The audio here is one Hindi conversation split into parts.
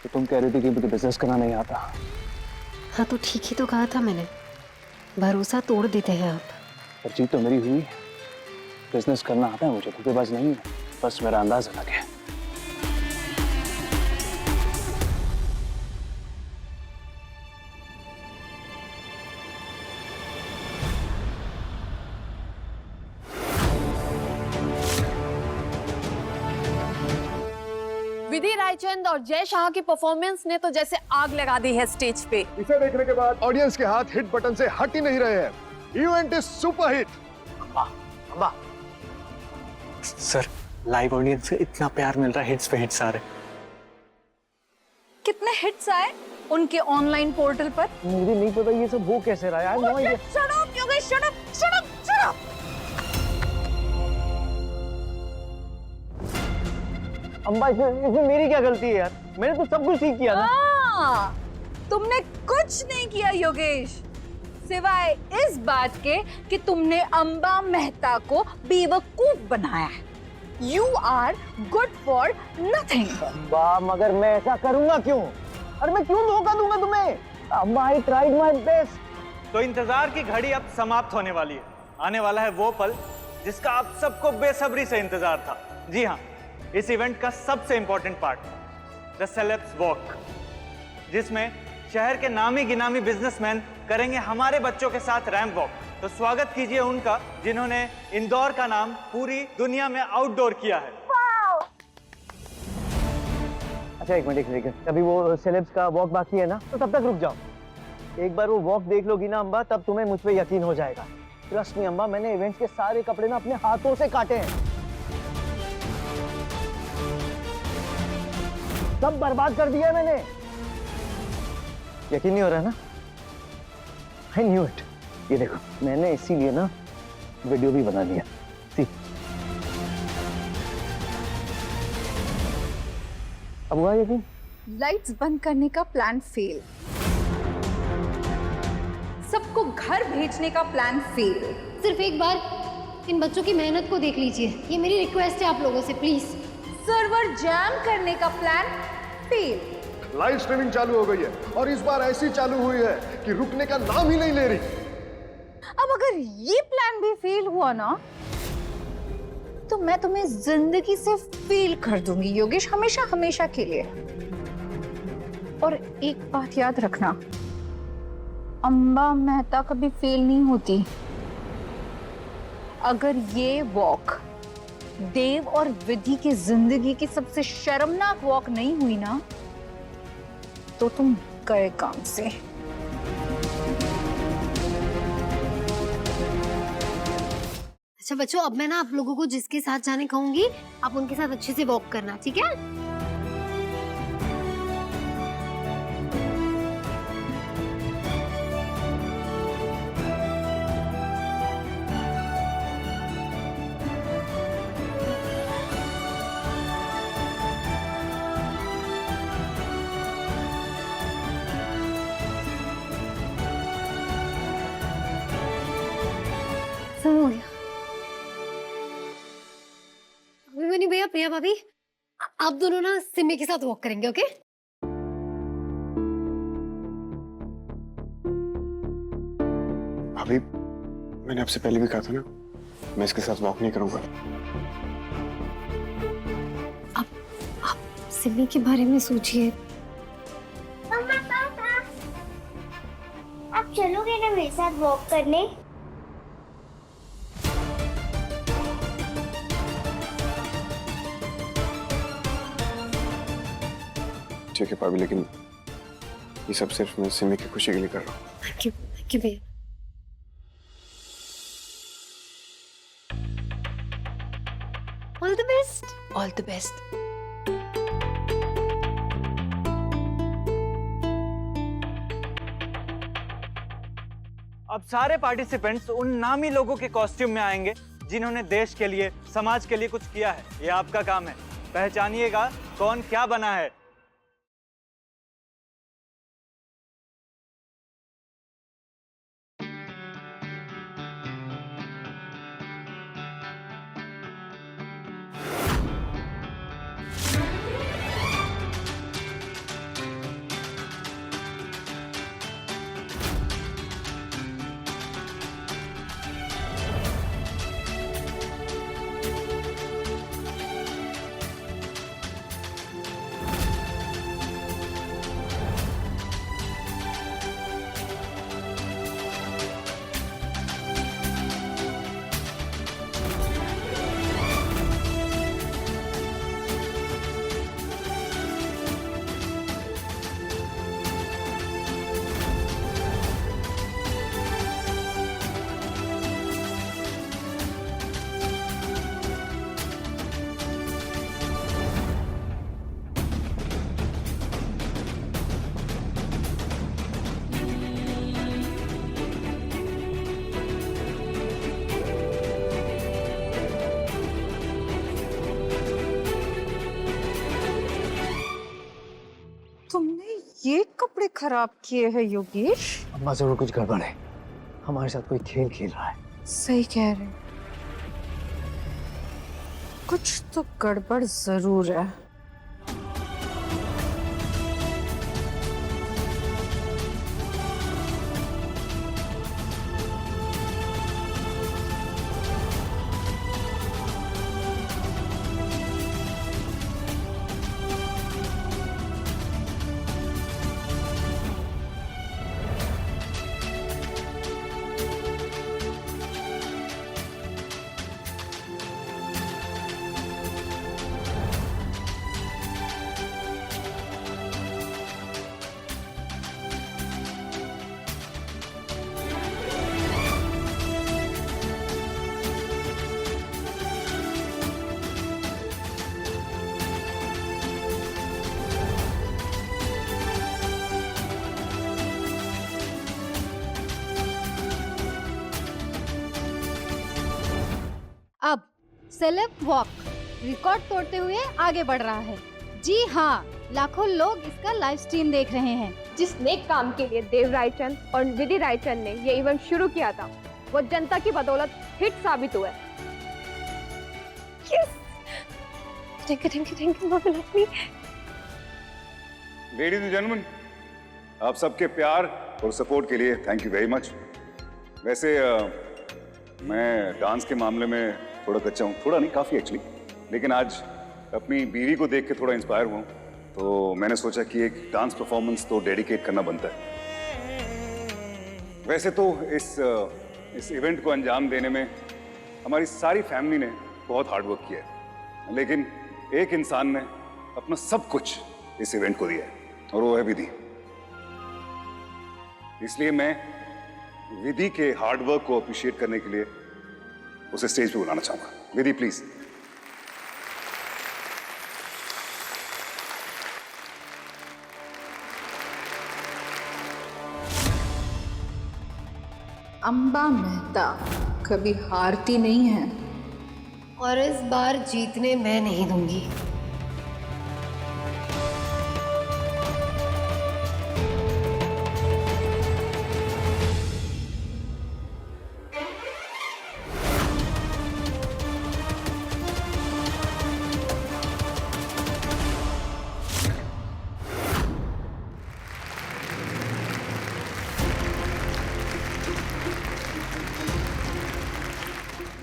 तो तुम कह रही थी कि मुझे बिजनेस करना नहीं आता। हाँ तो ठीक ही तो कहा था मैंने, भरोसा तोड़ देते हैं आप। पर जीत तो मेरी हुई। बिजनेस करना आता है मुझे, धोखेबाज नहीं है, बस मेरा अंदाज अलग है। विधि रायचंद और जय शाह की परफॉर्मेंस ने तो जैसे आग लगा दी है स्टेज पे। इसे देखने के बाद ऑडियंस के हाथ हिट बटन से हट ही नहीं रहे हैं। Event is super hit. अम्मा, सर लाइव ऑडियंस से इतना प्यार मिल रहा है, हिट्स पे हिट्स आ रहे। कितने हिट्स आए उनके ऑनलाइन पोर्टल पर? मुझे नहीं पता ये सब हो कैसे रहा है। Shut up, Yogesh, shut up, shut up, shut up. अम्मा, इसमें मेरी क्या गलती है यार? मैंने तो सब कुछ ठीक किया ना। तुमने कुछ नहीं किया योगेश, सिवाय इस बात के कि तुमने अंबा मेहता को बेवकूफ बनाया है। You are good for nothing. अम्मा, मगर मैं ऐसा करूंगा क्यों? अरे मैं क्यों धोखा दूंगा तुम्हें? अम्मा, I tried my best. तो इंतजार की घड़ी अब समाप्त होने वाली है। आने वाला है वो पल जिसका आप सबको बेसब्री से इंतजार था। जी हाँ, इस इवेंट का सबसे important part, the celebs walk, जिसमें शहर के नामी गिनामी बिजनेसमैन करेंगे हमारे बच्चों के साथ रैंप वॉक। तो स्वागत कीजिए उनका जिन्होंने इंदौर का नाम पूरी दुनिया में आउटडोर किया है। अच्छा एक मिनट, अभी वो सेलेब्स का वॉक बाकी है ना, तो तब तक रुक जाओ। एक बार वो वॉक देख लोगी ना अम्बा, तब तुम्हें मुझ पे यकीन हो जाएगा। ट्रस्ट मी अम्बा, मैंने इवेंट्स के सारे कपड़े ना अपने हाथों से काटे हैं, सब बर्बाद कर दिया है मैंने। यकीन नहीं हो रहा ना? I knew it. ये देखो, मैंने इसीलिए ना वीडियो भी बना लिया। सी, अब हुआ यकीन? लाइट्स बंद करने का प्लान फेल, सबको घर भेजने का प्लान फेल। सिर्फ एक बार इन बच्चों की मेहनत को देख लीजिए, ये मेरी रिक्वेस्ट है आप लोगों से, प्लीज। सर्वर जैम करने का प्लान फेल। लाइव स्ट्रीमिंग चालू हो गई है और इस बार ऐसी चालू हुई है कि रुकने का नाम ही नहीं ले रही। अब अगर ये प्लान भी फेल हुआ ना, तो मैं तुम्हें जिंदगी से फेल कर दूंगी योगेश, हमेशा हमेशा के लिए। और एक बात याद रखना, अंबा मेहता कभी फेल नहीं होती। अगर ये वॉक देव और विधि की जिंदगी की सबसे शर्मनाक वॉक नहीं हुई ना, तो तुम गए काम से। अच्छा बच्चों, अब मैं ना आप लोगों को जिसके साथ जाने कहूंगी, आप उनके साथ अच्छे से वॉक करना, ठीक है? सब हो गया। अभिमन्यु भैया, प्रिया भाभी, आप दोनों ना सिमी के साथ वॉक करेंगे, ओके? भाभी, मैंने आपसे पहले भी कहा था ना, मैं इसके साथ वॉक नहीं करूंगा। आप सिमी के बारे में सोचिए। मम्मा पापा, आप चलोगे ना मेरे साथ वॉक करने? ठीक है भाभी, लेकिन ये सब सिर्फ मैं सिमी की खुशी के लिए कर रहा हूँ। थैंक यू भैया। All the best. All the best. अब सारे पार्टिसिपेंट्स उन नामी लोगों के कॉस्ट्यूम में आएंगे जिन्होंने देश के लिए, समाज के लिए कुछ किया है। ये आपका काम है, पहचानिएगा कौन क्या बना है। तुमने ये कपड़े खराब किए हैं योगेश? अम्मा जरूर कुछ गड़बड़ है, हमारे साथ कोई खेल खेल रहा है। सही कह रहे हो, कुछ तो गड़बड़ जरूर है। अब सेलेब वॉक रिकॉर्ड तोड़ते हुए आगे बढ़ रहा है। जी हाँ, लाखों लोग इसका लाइव स्ट्रीम देख रहे हैं। जिस नेक काम के लिए देव रायचंद और विधि रायचंद ने ये इवेंट शुरू किया था, वो जनता की बदौलत हिट साबित हुआ है। Thank you Mahalakshmi. Ladies and gentleman, आप सबके प्यार और सपोर्ट के लिए थैंक यू वेरी मच। वैसे मैं डांस के मामले में थोड़ा कच्चा हूँ, थोड़ा नहीं काफ़ी एक्चुअली, लेकिन आज अपनी बीवी को देख के थोड़ा इंस्पायर हुआ हूँ, तो मैंने सोचा कि एक डांस परफॉर्मेंस तो डेडिकेट करना बनता है। वैसे तो इस इवेंट को अंजाम देने में हमारी सारी फैमिली ने बहुत हार्ड वर्क किया है, लेकिन एक इंसान ने अपना सब कुछ इस इवेंट को दिया है, और वो है विधि। इसलिए मैं विधि के हार्ड वर्क को अप्रिशिएट करने के लिए उसे स्टेज पे बुलाना चाहूंगा। विधि प्लीज। अंबा मेहता कभी हारती नहीं है, और इस बार जीतने मैं नहीं दूंगी।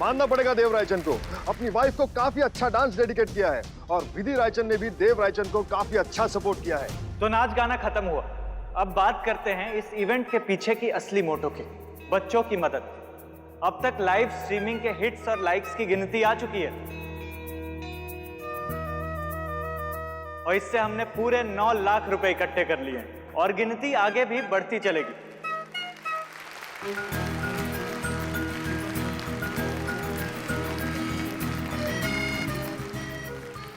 मानना पड़ेगा देव रायचंद को, अपनी वाइफ को काफी अच्छा डांस डेडिकेट किया है, और विधि रायचंद ने भी देव रायचंद को काफी अच्छा सपोर्ट किया है। तो नाच गाना खत्म हुआ, अब बात करते हैं इस इवेंट के पीछे की असली मोटो की, बच्चों की मदद। अब तक लाइव स्ट्रीमिंग के हिट्स और लाइक्स की गिनती आ चुकी है, और इससे हमने पूरे 9 लाख रुपए इकट्ठे कर लिए हैं, और गिनती आगे भी बढ़ती चलेगी।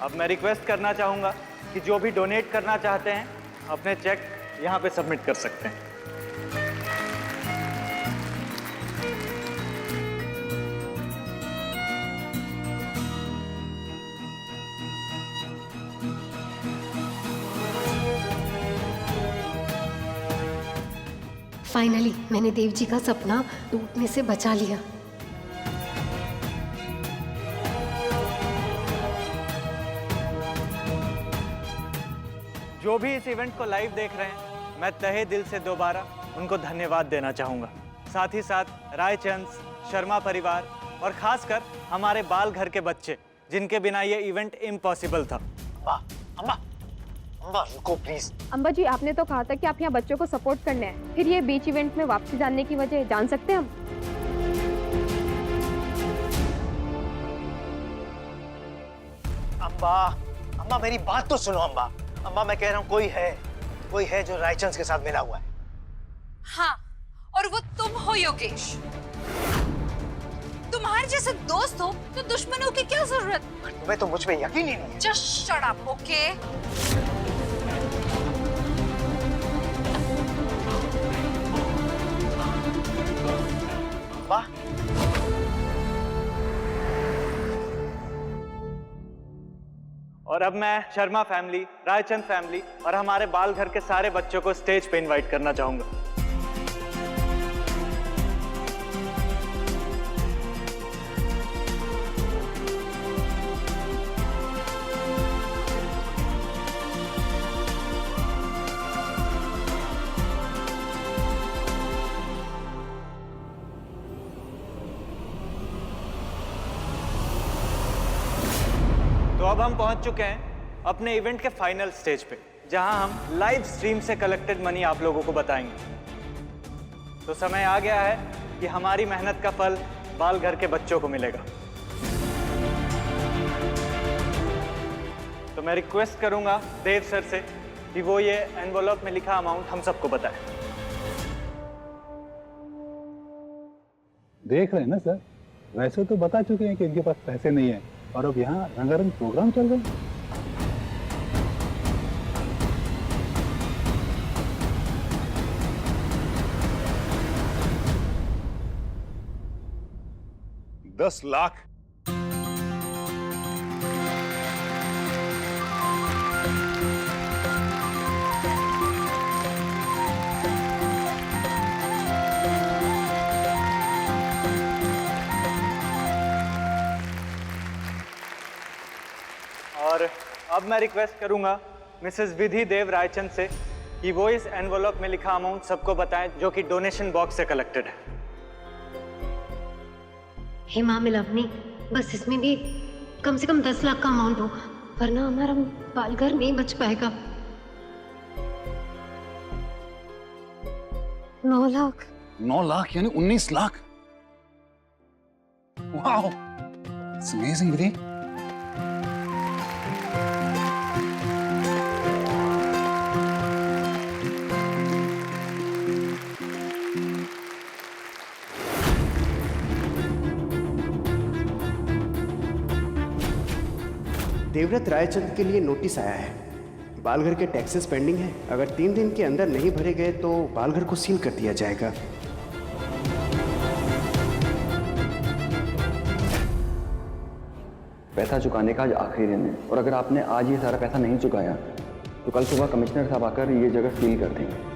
अब मैं रिक्वेस्ट करना चाहूंगा कि जो भी डोनेट करना चाहते हैं अपने चेक यहां पे सबमिट कर सकते हैं। फाइनली मैंने देव जी का सपना टूटने से बचा लिया। जो भी इस इवेंट को लाइव देख रहे हैं, मैं तहे दिल से दोबारा उनको धन्यवाद देना चाहूंगा। साथ ही साथ रायचंद, शर्मा परिवार और खासकर हमारे बाल घर के बच्चे, जिनके बिना ये इवेंट इम्पॉसिबल था। अम्मा रुको प्लीज। अंबा जी, आपने तो कहा था कि आप यहाँ बच्चों को सपोर्ट करने हैं, फिर ये बीच इवेंट में वापसी जानने की वजह जान सकते हैं हम? अम्मा मेरी बात तो सुनो अम्मा। अम्मा मैं कह रहा हूँ कोई है जो रायचंद के साथ मिला हुआ है। हाँ, और वो तुम हो योगेश। तुम्हारे जैसे दोस्त हो तो दुश्मनों की क्या जरूरत? तुम्हें तो मुझ पे यकीन ही नहीं है। Just shut up, okay? अम्मा और अब मैं शर्मा फैमिली, रायचंद फैमिली और हमारे बाल घर के सारे बच्चों को स्टेज पे इनवाइट करना चाहूंगा। तो अब हम पहुंच चुके हैं अपने इवेंट के फाइनल स्टेज पे, जहां हम लाइव स्ट्रीम से कलेक्टेड मनी आप लोगों को बताएंगे। तो समय आ गया है कि हमारी मेहनत का फल बाल घर के बच्चों को मिलेगा। तो मैं रिक्वेस्ट करूंगा देव सर से कि वो ये एनवलप में लिखा अमाउंट हम सबको बताएं। देख रहे हैं ना सर, वैसे तो बता चुके हैं कि इनके पास पैसे नहीं है, और अब यहाँ रंगारंग प्रोग्राम चल रहे हैं। $10 लाख। और अब मैं रिक्वेस्ट करूंगा मिसेस विधि देव रायचंद से कि वो इस एनवलप में लिखा अमाउंट सबको बताएं जो कि डोनेशन बॉक्स से कलेक्टेड है। हे माँ मिलावनी, बस इसमें भी कम से कम 10 लाख का अमाउंट हो, वरना हमारा बालघर नहीं बच पाएगा। 9 लाख। 9 लाख यानी 19 लाख। वाओ, इट्स अमेजिंग विधि। देवव्रत रायचंद के लिए नोटिस आया है। बालघर के टैक्सेस पेंडिंग है, अगर 3 दिन के अंदर नहीं भरे गए तो बालघर को सील कर दिया जाएगा। पैसा चुकाने का आज आखिरी दिन है, और अगर आपने आज ये सारा पैसा नहीं चुकाया तो कल सुबह कमिश्नर साहब आकर ये जगह सील कर देंगे।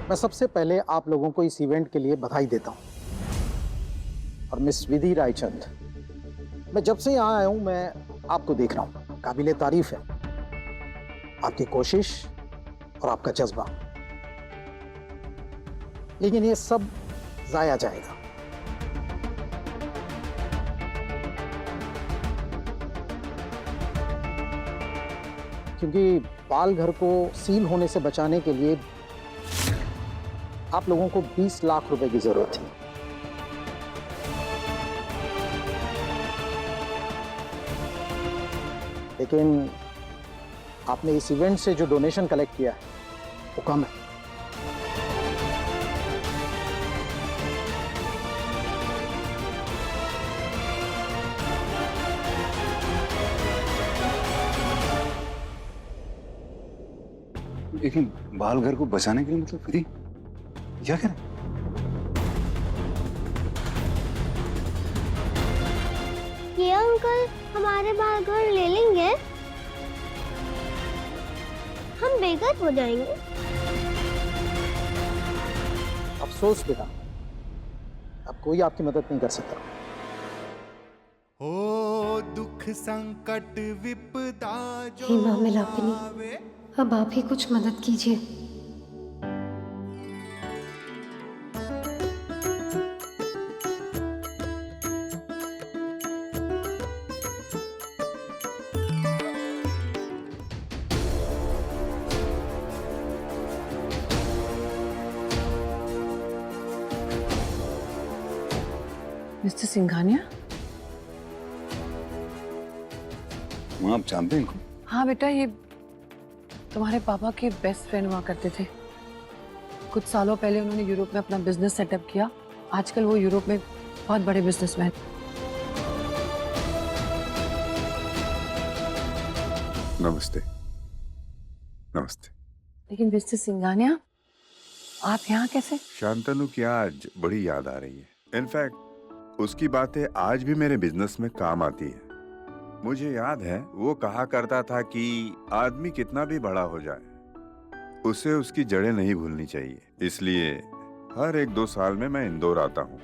मैं सबसे पहले आप लोगों को इस इवेंट के लिए बधाई देता हूं। और मिस विधि रायचंद, मैं जब से यहाँ आया हूं मैं आपको देख रहा हूं, काबिले तारीफ है आपकी कोशिश और आपका जज्बा, लेकिन ये सब जाया जाएगा। क्योंकि बाल घर को सील होने से बचाने के लिए आप लोगों को 20 लाख रुपए की जरूरत थी। लेकिन आपने इस इवेंट से जो डोनेशन कलेक्ट किया है वो कम है। लेकिन बाल घर को बचाने के लिए मतलब विधि क्या करें? ये अंकल हमारे बाल घर ले लेंगे, हम बेघर हो जाएंगे। अफसोस बेटा, अब कोई आपकी मदद नहीं कर सकता। ओ दुख संकट विपदा जो हे माँ मिलापनी, अब आप ही कुछ मदद कीजिए। मिस्टर सिंघानिया? माँ, आप जानते हैं इनको? हाँ बेटा, ये तुम्हारे पापा के बेस्ट फ्रेंड हुआ करते थे। कुछ सालों पहले उन्होंने यूरोप में अपना बिजनेस सेटअप किया। आजकल वो यूरोप में बहुत बड़े बिजनेसमैन। नमस्ते। नमस्ते। लेकिन मिस्टर सिंघानिया, आप यहाँ कैसे? शांतनु की आज बड़ी याद आ रही है। इनफैक्ट उसकी बातें आज भी मेरे बिजनेस में काम आती है। मुझे याद है वो कहा करता था कि आदमी कितना भी बड़ा हो जाए, उसे उसकी जड़ें नहीं भूलनी चाहिए। इसलिए हर 1-2 साल में मैं इंदौर आता हूँ।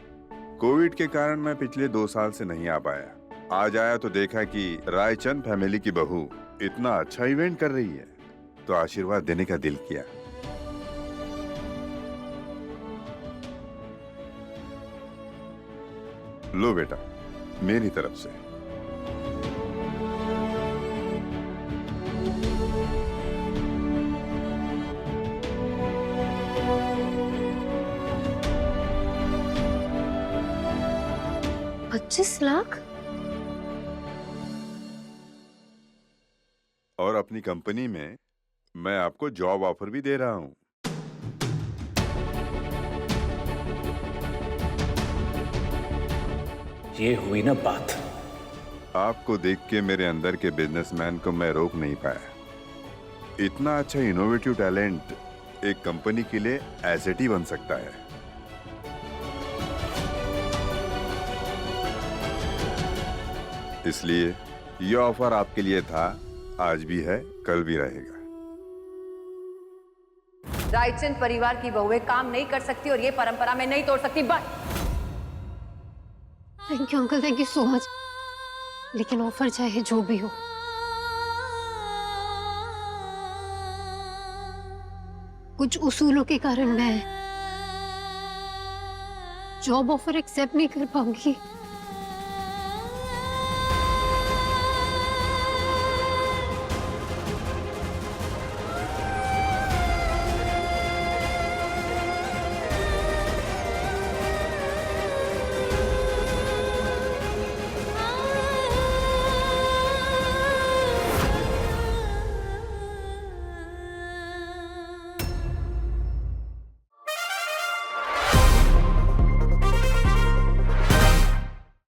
कोविड के कारण मैं पिछले 2 साल से नहीं आ पाया। आज आया तो देखा कि रायचंद फैमिली की बहू इतना अच्छा इवेंट कर रही है, तो आशीर्वाद देने का दिल किया। लो बेटा, मेरी तरफ से। $25 लाख? और अपनी कंपनी में मैं आपको जॉब ऑफर भी दे रहा हूं। ये हुई ना बात। आपको देख के मेरे अंदर के बिजनेसमैन को मैं रोक नहीं पाया। इतना अच्छा इनोवेटिव टैलेंट एक कंपनी के लिए एसेट ही बन सकता है। इसलिए ये ऑफर आपके लिए था, आज भी है, कल भी रहेगा। रायचंद परिवार की बहुएं काम नहीं कर सकती और ये परंपरा में नहीं तोड़ सकती। बस thank you uncle, thank you so much. लेकिन ऑफर चाहे जो भी हो, कुछ उसूलों के कारण मैं जॉब ऑफर एक्सेप्ट नहीं कर पाऊंगी।